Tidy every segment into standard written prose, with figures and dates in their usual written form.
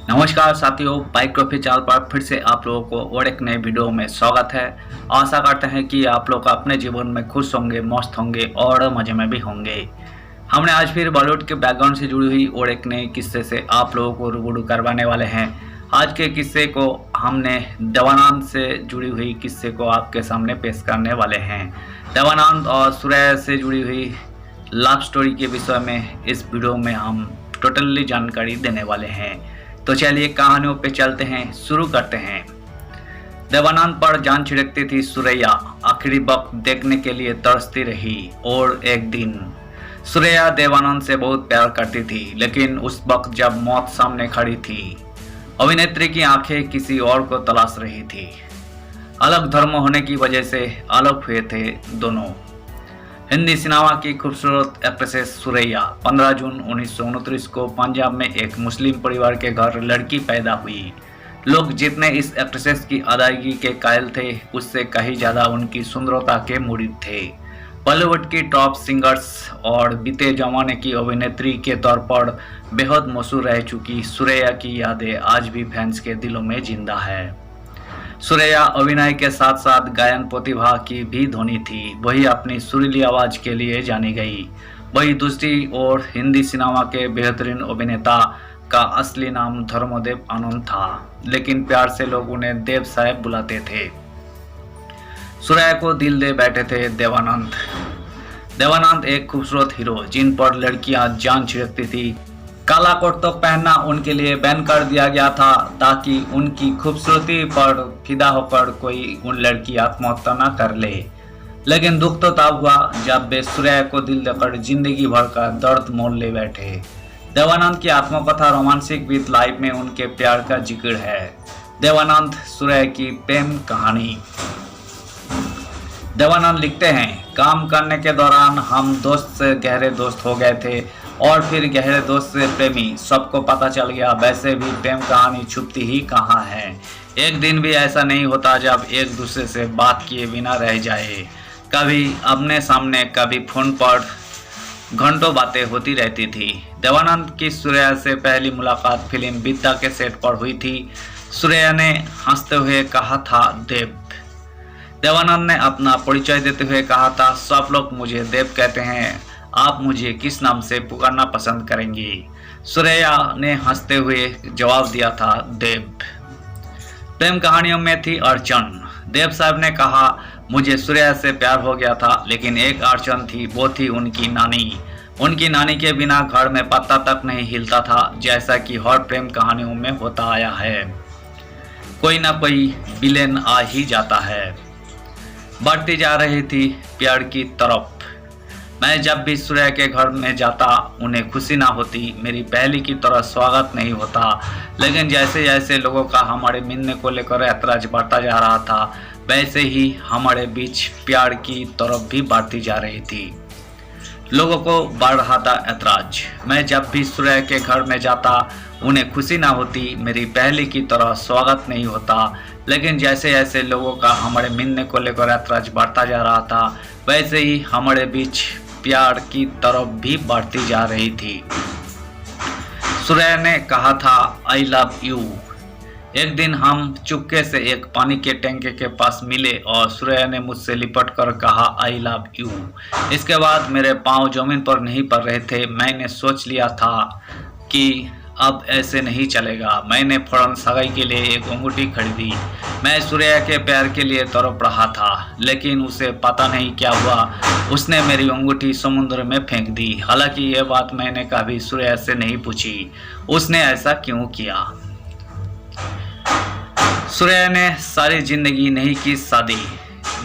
नमस्कार साथियों, bike trophy चाल पर फिर से आप लोगों को और एक नए वीडियो में स्वागत है। आशा करते हैं कि आप लोग अपने जीवन में खुश होंगे, मस्त होंगे और मजे में भी होंगे। हमने आज फिर बॉलीवुड के बैकग्राउंड से जुड़ी हुई और एक नए किस्से से आप लोगों को रूबरू करवाने वाले हैं। आज के किस्से को हमने देवानंद से जुड़ी हुई किस्से को आपके सामने पेश करने वाले हैं। देवानंद और सुरैया से जुड़ी हुई लव स्टोरी के विषय में इस वीडियो में हम टोटली जानकारी देने वाले हैं। तो चलिए कहानियों पे चलते हैं, शुरू करते हैं। देवानंद पर जान छिड़कती थी सुरैया, आखिरी वक्त देखने के लिए तरसती रही। और एक दिन सुरैया देवानंद से बहुत प्यार करती थी, लेकिन उस वक्त जब मौत सामने खड़ी थी, अभिनेत्री की आंखें किसी और को तलाश रही थी। अलग धर्म होने की वजह से अलग हुए थे दोनों। हिंदी सिनेमा की खूबसूरत एक्ट्रेस सुरैया 15 जून 1929 को पंजाब में एक मुस्लिम परिवार के घर लड़की पैदा हुई। लोग जितने इस एक्ट्रेस की अदायगी के कायल थे, उससे कहीं ज़्यादा उनकी सुंदरता के मुरीद थे। बॉलीवुड की टॉप सिंगर्स और बीते जमाने की अभिनेत्री के तौर पर बेहद मशहूर रह चुकी सुरैया की यादें आज भी फैंस के दिलों में जिंदा है। सुरैया अभिनय के साथ साथ गायन प्रतिभा की भी धोनी थी। वही अपनी सुरीली आवाज के लिए जानी गई। वही दूसरी ओर हिंदी सिनेमा के बेहतरीन अभिनेता का असली नाम धर्मदेव आनंद था, लेकिन प्यार से लोग उन्हें देव साहब बुलाते थे। सुरैया को दिल दे बैठे थे देवानंद। देवानंद एक खूबसूरत हीरो जिन पर लड़कियां जान छिड़कती थी। काला कोट तो पहनना उनके लिए बैन कर दिया गया था, ताकि उनकी खूबसूरती पर फिदा होकर कोई उन लड़की आत्महत्या न कर ले। लेकिन दुख तो तब हुआ जब वे सुरैया को दिल देकर जिंदगी भर का दर्द मोल ले बैठे। देवानंद की आत्मकथा रोमांसिक विद लाइफ में उनके प्यार का जिक्र है। देवानंद सुरैया की प्रेम कहानी। देवानंद लिखते हैं, काम करने के दौरान हम दोस्त से गहरे दोस्त हो गए थे और फिर गहरे दोस्त से प्रेमी। सबको पता चल गया, वैसे भी प्रेम कहानी छुपती ही कहाँ है। एक दिन भी ऐसा नहीं होता जब एक दूसरे से बात किए बिना रह जाए। कभी आमने सामने, कभी फोन पर घंटों बातें होती रहती थी। देवानंद की सुरैया से पहली मुलाकात फिल्म विद्या के सेट पर हुई थी। सुरैया ने हंसते हुए कहा था देव। देवानंद ने अपना परिचय देते हुए कहा था, सब लोग मुझे देव कहते हैं, आप मुझे किस नाम से पुकारना पसंद करेंगी? सुरैया ने हंसते हुए जवाब दिया था, देव। प्रेम कहानियों में थी अड़चन। देव साहब ने कहा, मुझे सुरैया से प्यार हो गया था, लेकिन एक अड़चन थी, वो थी उनकी नानी। उनकी नानी के बिना घर में पत्ता तक नहीं हिलता था, जैसा कि हर प्रेम कहानियों में होता आया है। कोई ना कोई विलेन आ ही जाता है। बढ़ती जा रही थी प्यार की तरफ। मैं जब भी सुरैया के घर में जाता, उन्हें खुशी ना होती, मेरी पहली की तरह स्वागत नहीं होता। लेकिन जैसे जैसे लोगों का हमारे मिलने को लेकर ऐतराज बढ़ता जा रहा था, वैसे ही हमारे बीच प्यार की तरफ भी बढ़ती जा रही थी। लोगों को बढ़ रहा था ऐतराज। मैं जब भी सुरैया के घर में जाता, उन्हें खुशी ना होती, मेरी पहली की तरह स्वागत नहीं होता। लेकिन जैसे जैसे लोगों का हमारे मिलने को लेकर ऐतराज बढ़ता जा रहा था, वैसे ही हमारे बीच प्यार की तरफ भी बढ़ती जा रही थी। सुरैया ने कहा था, आई लव यू। एक दिन हम चुपके से एक पानी के टैंके के पास मिले और सुरैया ने मुझसे लिपट कर कहा, आई लव यू। इसके बाद मेरे पांव जमीन पर नहीं पड़ रहे थे। मैंने सोच लिया था कि अब ऐसे नहीं चलेगा। मैंने फौरन सगाई के लिए एक अंगूठी खरीदी। मैं सुरैया के प्यार के लिए तड़प रहा था, लेकिन उसे पता नहीं क्या हुआ, उसने मेरी अंगूठी समुद्र में फेंक दी। हालांकि ये बात मैंने कभी सुरैया से नहीं पूछी, उसने ऐसा क्यों किया। सुरैया ने सारी जिंदगी नहीं की शादी।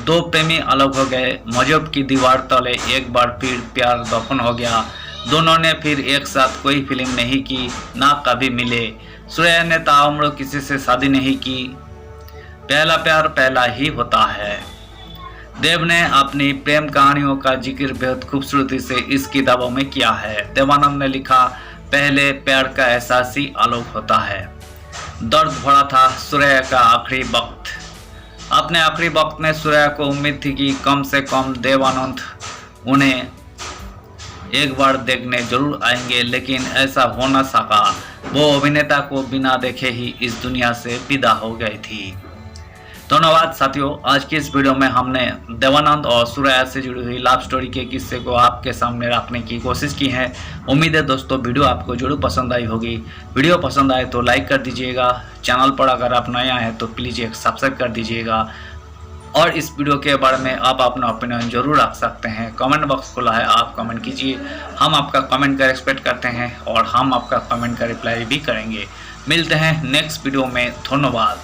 दो प्रेमी अलग हो गए। मजहब की दीवार तले एक बार फिर प्यार दफन हो गया। दोनों ने फिर एक साथ कोई फिल्म नहीं की, ना कभी मिले। सुरैया ने ताउम्र किसी से शादी नहीं की। पहला प्यार पहला ही होता है। देव ने अपनी प्रेम कहानियों का जिक्र बेहद खूबसूरती से इस किताबों में किया है। देवानंद ने लिखा, पहले प्यार का एहसास ही अलग होता है। दर्द भरा था सुरैया का आखिरी वक्त। अपने आखिरी वक्त में सुरैया को उम्मीद थी कि कम से कम देवानंद उन्हें एक बार देखने जरूर आएंगे, लेकिन ऐसा हो न सका। वो अभिनेता को बिना देखे ही इस दुनिया से विदा हो गई थी। धन्यवाद साथियों, आज की इस वीडियो में हमने देवानंद और सूर्या से जुड़ी हुई लव स्टोरी के किस्से को आपके सामने रखने की कोशिश की है। उम्मीद है दोस्तों वीडियो आपको जरूर पसंद आई होगी। वीडियो पसंद आए तो लाइक कर दीजिएगा। चैनल पर अगर आप नए आए हैं तो प्लीज़ एक सब्सक्राइब कर दीजिएगा। और इस वीडियो के बारे में आप अपना ओपिनियन जरूर रख सकते हैं। कमेंट बॉक्स खुला है, आप कमेंट कीजिए। हम आपका कमेंट का रिस्पेक्ट करते हैं और हम आपका कमेंट का रिप्लाई भी करेंगे। मिलते हैं नेक्स्ट वीडियो में। धन्यवाद।